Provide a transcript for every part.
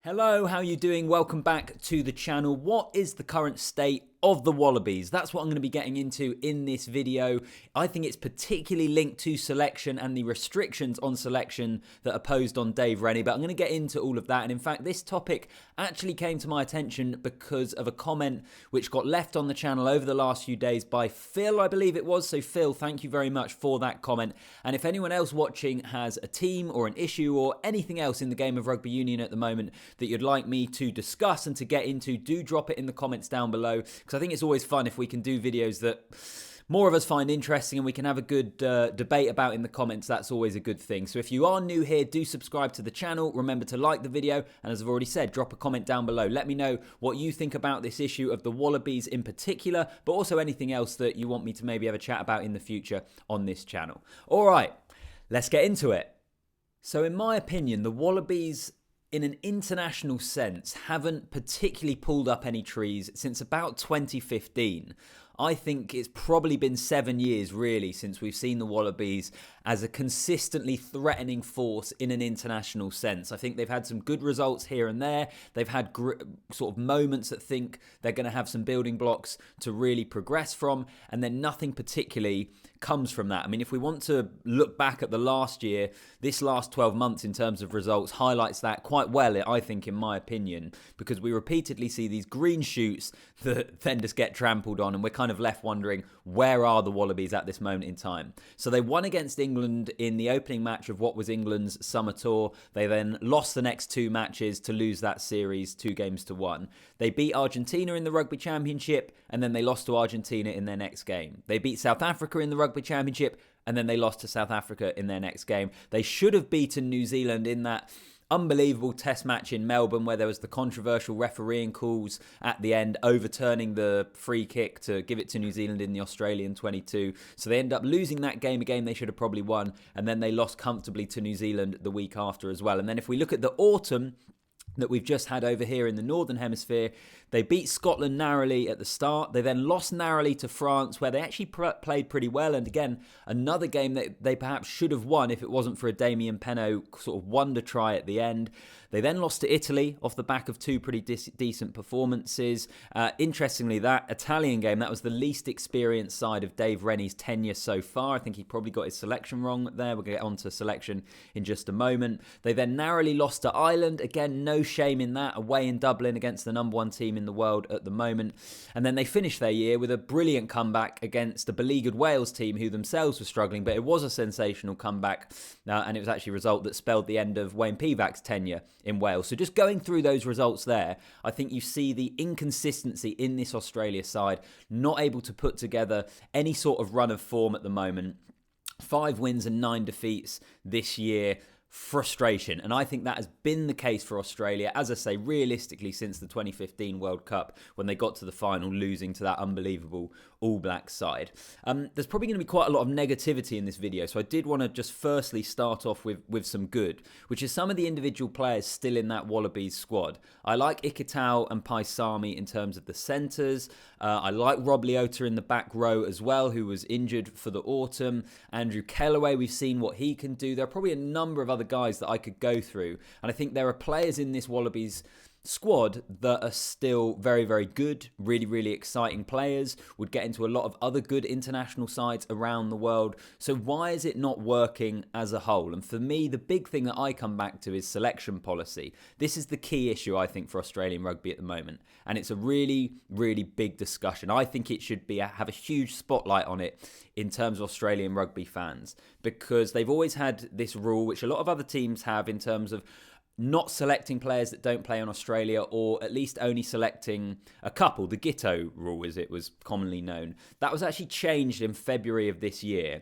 Hello, how are you doing? Welcome back to the channel. What is the current state of the Wallabies? That's what I'm going to be getting into in this video. I think it's particularly linked to selection and the restrictions on selection that are posed on Dave Rennie, but I'm going to get into all of that. And in fact, this topic actually came to my attention because of a comment which got left on the channel over the last few days by Phil, I believe it was. So Phil, thank you very much for that comment. And if anyone else watching has a team or an issue or anything else in the game of rugby union at the moment that you'd like me to discuss and to get into, do drop it in the comments down below, because I think it's always fun if we can do videos that more of us find interesting and we can have a good debate about in the comments. That's always a good thing. So if you are new here, do subscribe to the channel. Remember to like the video, and as I've already said, drop a comment down below. Let me know what you think about this issue of the Wallabies in particular, but also anything else that you want me to maybe have a chat about in the future on this channel. All right, let's get into it. So in my opinion, the Wallabies, in an international sense, haven't particularly pulled up any trees since about 2015. I think it's probably been 7 years, really, since we've seen the Wallabies as a consistently threatening force in an international sense. I think they've had some good results here and there. They've had sort of moments that think they're going to have some building blocks to really progress from, and then nothing particularly comes from that. I mean, if we want to look back at the last year, this last 12 months in terms of results highlights that quite well, I think, in my opinion, because we repeatedly see these green shoots that then just get trampled on, and we're kind of left wondering, where are the Wallabies at this moment in time? So they won against England in the opening match of what was England's summer tour. They then lost the next two matches to lose that series 2-1. They beat Argentina in the Rugby Championship, and then they lost to Argentina in their next game. They beat South Africa in the Rugby Championship, and then they lost to South Africa in their next game. They should have beaten New Zealand in that unbelievable test match in Melbourne where there was the controversial refereeing calls at the end, overturning the free kick to give it to New Zealand in the Australian 22. So they end up losing that game, a game they should have probably won, and then they lost comfortably to New Zealand the week after as well. And then if we look at the autumn that we've just had over here in the Northern Hemisphere, they beat Scotland narrowly at the start. They then lost narrowly to France, where they actually played pretty well. And again, another game that they perhaps should have won if it wasn't for a Damien Penaud sort of wonder try at the end. They then lost to Italy off the back of two pretty decent performances. Interestingly, that Italian game, that was the least experienced side of Dave Rennie's tenure so far. I think he probably got his selection wrong there. We'll get on to selection in just a moment. They then narrowly lost to Ireland. Again, no shame in that, away in Dublin against the #1 team in the world at the moment. And then they finished their year with a brilliant comeback against a beleaguered Wales team who themselves were struggling, but it was a sensational comeback, and it was actually a result that spelled the end of Wayne Pivac's tenure in Wales. So just going through those results there, I think you see the inconsistency in this Australia side, not able to put together any sort of run of form at the moment. 5 wins and 9 defeats this year. Frustration. And I think that has been the case for Australia, as I say, realistically since the 2015 World Cup when they got to the final, losing to that unbelievable All Blacks side. There's probably going to be quite a lot of negativity in this video, so I did want to just firstly start off with some good, which is some of the individual players still in that Wallabies squad. I like Ikitau and Paisami in terms of the centres. I like Rob Leota in the back row as well, who was injured for the autumn. Andrew Kellaway, we've seen what he can do. There are probably a number of other guys that I could go through, and I think there are players in this Wallabies squad that are still very, very good, really, really exciting players, would get into a lot of other good international sides around the world. So why is it not working as a whole? And for me, the big thing that I come back to is selection policy. This is the key issue, I think, for Australian rugby at the moment, and it's a really, really big discussion. I think it should have a huge spotlight on it in terms of Australian rugby fans, because they've always had this rule, which a lot of other teams have, in terms of not selecting players that don't play in Australia, or at least only selecting a couple. The Giteau rule, as it was commonly known. That was actually changed in February of this year.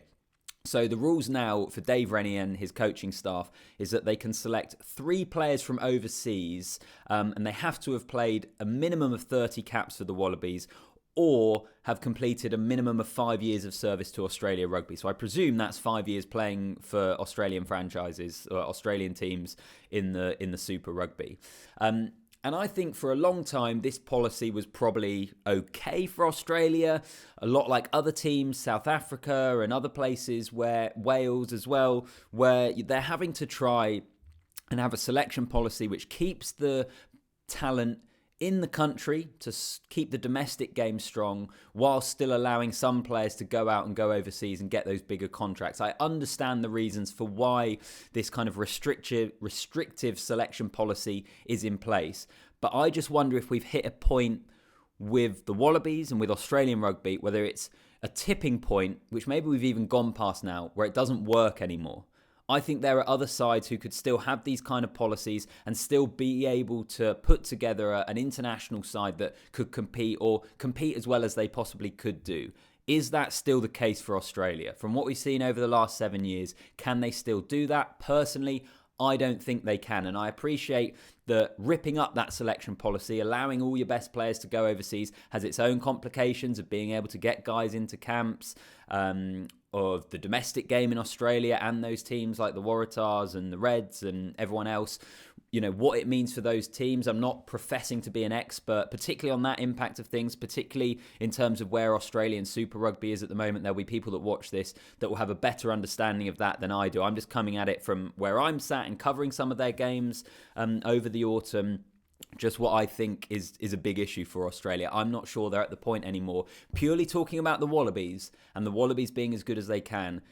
So the rules now for Dave Rennie and his coaching staff is that they can select 3 players from overseas, and they have to have played a minimum of 30 caps for the Wallabies, or have completed a minimum of 5 years of service to Australia Rugby. So I presume that's 5 years playing for Australian franchises or Australian teams in the Super Rugby. And I think for a long time, this policy was probably okay for Australia. A lot like other teams, South Africa and other places, where Wales as well, where they're having to try and have a selection policy which keeps the talent in the country to keep the domestic game strong while still allowing some players to go out and go overseas and get those bigger contracts. I understand the reasons for why this kind of restrictive selection policy is in place, but I just wonder if we've hit a point with the Wallabies and with Australian rugby, whether it's a tipping point, which maybe we've even gone past now, where it doesn't work anymore. I think there are other sides who could still have these kind of policies and still be able to put together an international side that could compete, or compete as well as they possibly could do. Is that still the case for Australia? From what we've seen over the last 7 years, can they still do that? Personally, I don't think they can. And I appreciate that ripping up that selection policy, allowing all your best players to go overseas, has its own complications of being able to get guys into camps, of the domestic game in Australia and those teams like the Waratahs and the Reds and everyone else. You know, what it means for those teams. I'm not professing to be an expert, particularly on that impact of things, particularly in terms of where Australian Super Rugby is at the moment. There'll be people that watch this that will have a better understanding of that than I do. I'm just coming at it from where I'm sat and covering some of their games over the autumn. Just what I think is a big issue for Australia. I'm not sure they're at the point anymore. Purely talking about the Wallabies, and the Wallabies being as good as they can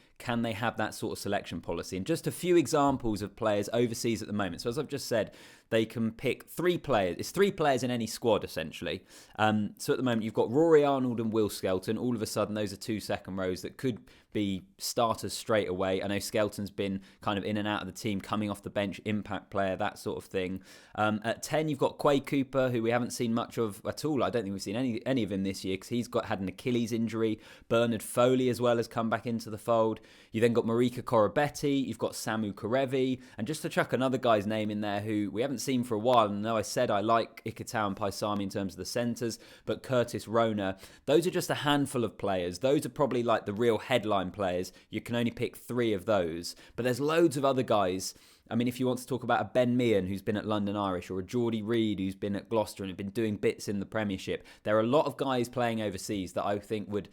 they have that sort of selection policy? And just a few examples of players overseas at the moment. So as I've just said, they can pick 3 players. It's 3 players in any squad, essentially. So at the moment, you've got Rory Arnold and Will Skelton. All of a sudden, those are 2 second rows that could be starters straight away. I know Skelton's been kind of in and out of the team, coming off the bench, impact player, that sort of thing. At 10, you've got Quade Cooper, who we haven't seen much of at all. I don't think we've seen any of him this year because he's had an Achilles injury. Bernard Foley as well has come back into the fold. You then got Marika Korobetti, you've got Samu Karevi, and just to chuck another guy's name in there who we haven't seen for a while, and I know I said I like Ikitau and Paisami in terms of the centres, but Curtis Rona. Those are just a handful of players. Those are probably like the real headline players. You can only pick 3 of those, but there's loads of other guys. I mean, if you want to talk about a Ben Meehan who's been at London Irish, or a Geordie Reid who's been at Gloucester and have been doing bits in the Premiership, there are a lot of guys playing overseas that I think would,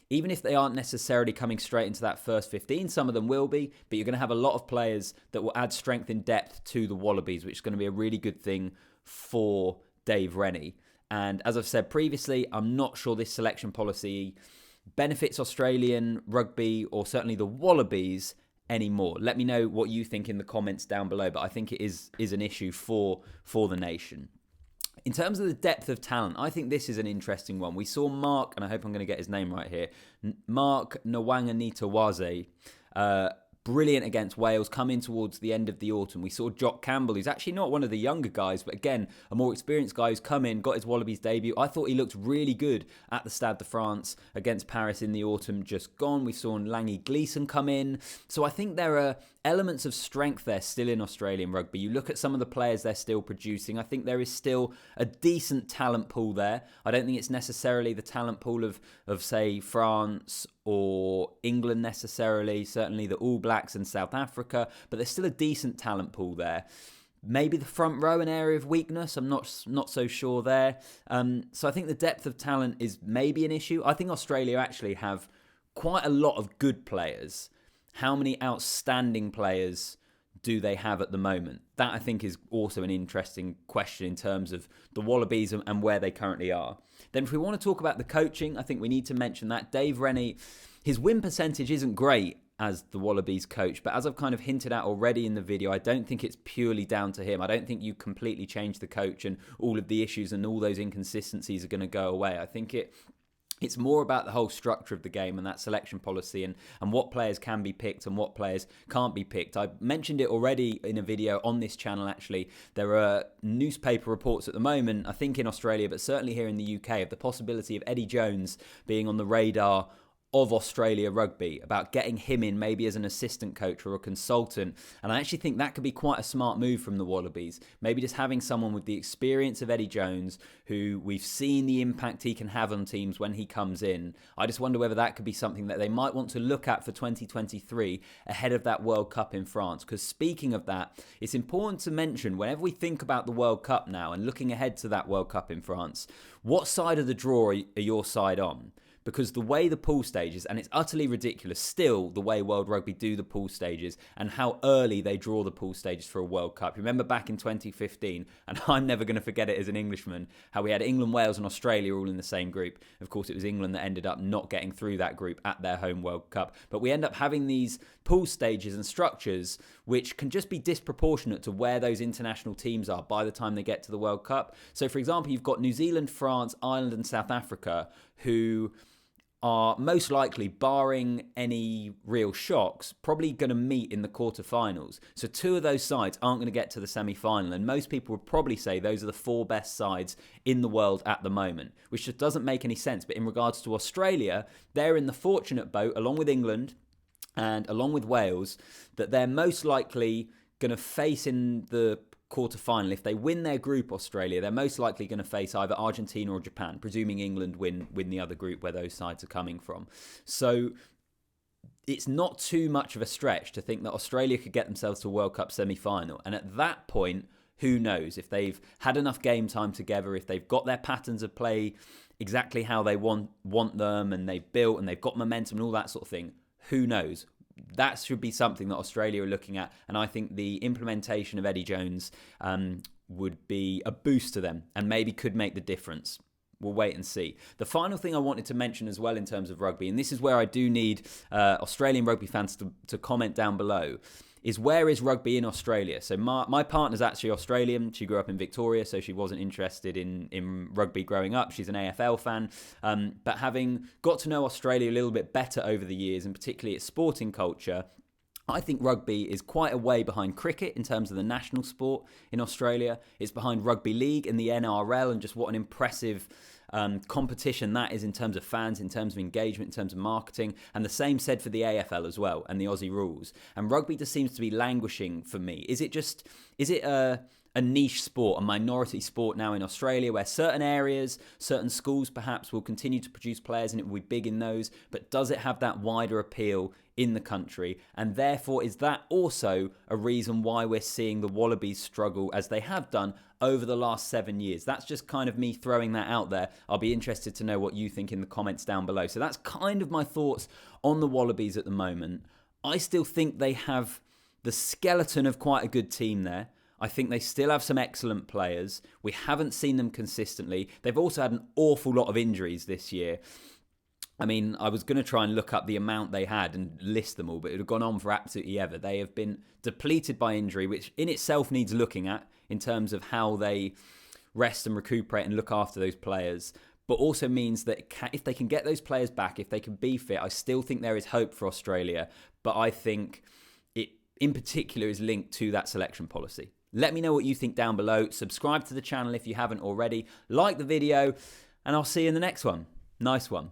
even if they aren't necessarily coming straight into that first 15, some of them will be, but you're going to have a lot of players that will add strength and depth to the Wallabies, which is going to be a really good thing for Dave Rennie. And as I've said previously, I'm not sure this selection policy benefits Australian rugby, or certainly the Wallabies, anymore. Let me know what you think in the comments down below, but I think it is an issue for the nation. In terms of the depth of talent, I think this is an interesting one. We saw Mark, and I hope I'm going to get his name right here, Mark Nwanganitawaze, brilliant against Wales, coming towards the end of the autumn. We saw Jock Campbell, who's actually not one of the younger guys, but again, a more experienced guy who's come in, got his Wallabies debut. I thought he looked really good at the Stade de France against Paris in the autumn just gone. We saw Langi Gleeson come in. So I think there are elements of strength there still in Australian rugby. You look at some of the players they're still producing. I think there is still a decent talent pool there. I don't think it's necessarily the talent pool of say, France or England necessarily, certainly the All Blacks and South Africa, but there's still a decent talent pool there. Maybe the front row an area of weakness. I'm not so sure there. So I think the depth of talent is maybe an issue. I think Australia actually have quite a lot of good players. How many outstanding players do they have at the moment? That, I think, is also an interesting question in terms of the Wallabies and where they currently are. Then if we want to talk about the coaching, I think we need to mention that Dave Rennie, his win percentage isn't great as the Wallabies coach, but as I've kind of hinted at already in the video, I don't think it's purely down to him. I don't think you completely change the coach and all of the issues and all those inconsistencies are going to go away. I think it's more about the whole structure of the game and that selection policy and what players can be picked and what players can't be picked. I mentioned it already in a video on this channel, actually. There are newspaper reports at the moment, I think in Australia, but certainly here in the UK, of the possibility of Eddie Jones being on the radar of Australia Rugby, about getting him in maybe as an assistant coach or a consultant. And I actually think that could be quite a smart move from the Wallabies. Maybe just having someone with the experience of Eddie Jones, who we've seen the impact he can have on teams when he comes in. I just wonder whether that could be something that they might want to look at for 2023 ahead of that World Cup in France. Because speaking of that, it's important to mention, whenever we think about the World Cup now and looking ahead to that World Cup in France, what side of the draw are your side on? because the way the pool stages, and it's utterly ridiculous still the way World Rugby do the pool stages and how early they draw the pool stages for a World Cup. Remember back in 2015, and I'm never going to forget it as an Englishman, how we had England, Wales and Australia all in the same group. Of course, it was England that ended up not getting through that group at their home World Cup. But we end up having these pool stages and structures which can just be disproportionate to where those international teams are by the time they get to the World Cup. So, for example, you've got New Zealand, France, Ireland and South Africa who are most likely, barring any real shocks, probably going to meet in the quarterfinals. So 2 of those sides aren't going to get to the semi-final, and most people would probably say those are the 4 best sides in the world at the moment, which just doesn't make any sense. But in regards to Australia, they're in the fortunate boat, along with England and along with Wales, that they're most likely going to face in the quarter-final. If they win their group, Australia, they're most likely going to face either Argentina or Japan, presuming England win the other group where those sides are coming from. So it's not too much of a stretch to think that Australia could get themselves to a World Cup semi-final. And at that point, who knows? If they've had enough game time together, if they've got their patterns of play exactly how they want them, and they've built and they've got momentum and all that sort of thing, who knows? That should be something that Australia are looking at, and I think the implementation of Eddie Jones would be a boost to them and maybe could make the difference. We'll wait and see. The final thing I wanted to mention as well in terms of rugby, and this is where I do need Australian rugby fans to comment down below, is where is rugby in Australia? So my partner's actually Australian. She grew up in Victoria, so she wasn't interested in rugby growing up. She's an AFL fan. But having got to know Australia a little bit better over the years, and particularly its sporting culture, I think rugby is quite a way behind cricket in terms of the national sport in Australia. It's behind rugby league and the NRL, and just what an impressive competition that is in terms of fans, in terms of engagement, in terms of marketing, and the same said for the AFL as well and the Aussie rules. And rugby just seems to be languishing for me. Is it a niche sport, a minority sport now in Australia, where certain areas, certain schools perhaps will continue to produce players and it will be big in those, but does it have that wider appeal in the country? And therefore, is that also a reason why we're seeing the Wallabies struggle as they have done over the last 7 years? That's just kind of me throwing that out there. I'll be interested to know what you think in the comments down below. So that's kind of my thoughts on the Wallabies at the moment. I still think they have the skeleton of quite a good team there. I think they still have some excellent players. We haven't seen them consistently. They've also had an awful lot of injuries this year. I mean, I was going to try and look up the amount they had and list them all, but it would have gone on for absolutely ever. They have been depleted by injury, which in itself needs looking at in terms of how they rest and recuperate and look after those players. But also means that if they can get those players back, if they can be fit, I still think there is hope for Australia. But I think it, in particular, is linked to that selection policy. Let me know what you think down below. Subscribe to the channel if you haven't already. Like the video, and I'll see you in the next one. Nice one.